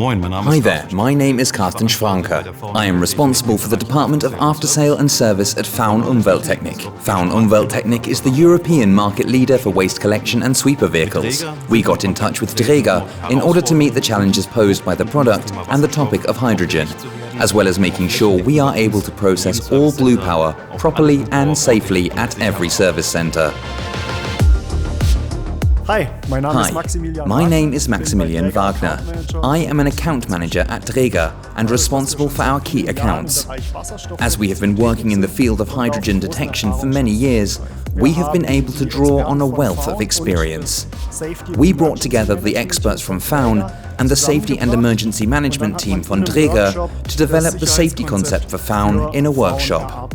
Hi there, my name is Carsten Schwanke. I am responsible for the Department of After Sale and Service at FAUN Umwelttechnik. FAUN Umwelttechnik is the European market leader for waste collection and sweeper vehicles. We got in touch with Dräger in order to meet the challenges posed by the product and the topic of hydrogen, as well as making sure we are able to process all BLUEPOWER properly and safely at every service center. Hi, my name is Maximilian Wagner. I am an account manager at Dräger and responsible for our key accounts. As we have been working in the field of hydrogen detection for many years, we have been able to draw on a wealth of experience. We brought together the experts from FAUN and the safety and emergency management team from Dräger to develop the safety concept for FAUN in a workshop.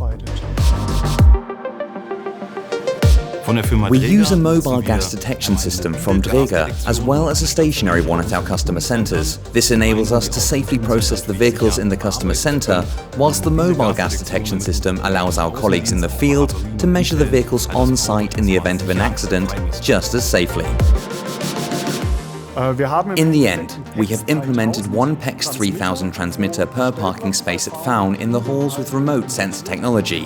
We use a mobile gas detection system from Dräger as well as a stationary one at our customer centers. This enables us to safely process the vehicles in the customer center, whilst the mobile gas detection system allows our colleagues in the field to measure the vehicles on site in the event of an accident just as safely. In the end, we have implemented one PEX 3000 transmitter per parking space at FAUN in the halls with remote sensor technology.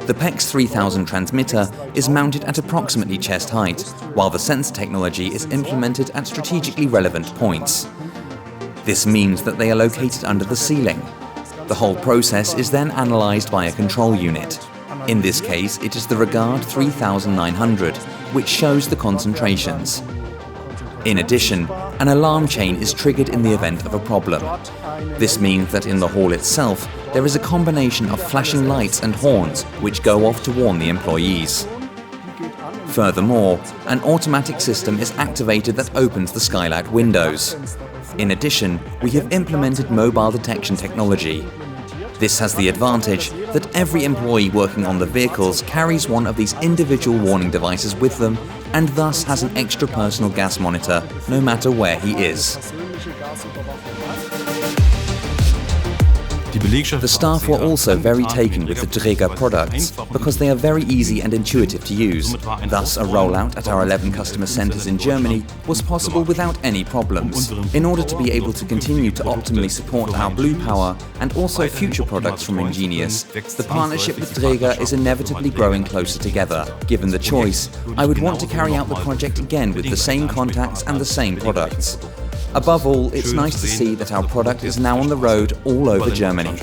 The PEX 3000 transmitter is mounted at approximately chest height, while the sensor technology is implemented at strategically relevant points. This means that they are located under the ceiling. The whole process is then analyzed by a control unit. In this case, it is the Regard 3900, which shows the concentrations. In addition, an alarm chain is triggered in the event of a problem. This means that in the hall itself, there is a combination of flashing lights and horns which go off to warn the employees. Furthermore, an automatic system is activated that opens the skylight windows. In addition, we have implemented mobile detection technology. This has the advantage that every employee working on the vehicles carries one of these individual warning devices with them and thus has an extra personal gas monitor no matter where he is. The staff were also very taken with the Dräger products because they are very easy and intuitive to use. Thus, a rollout at our 11 customer centers in Germany was possible without any problems. In order to be able to continue to optimally support our BLUEPOWER and also future products from Ingenious, the partnership with Dräger is inevitably growing closer together. Given the choice, I would want to carry out the project again with the same contacts and the same products. Above all, it's nice to see that our product is now on the road all over Germany.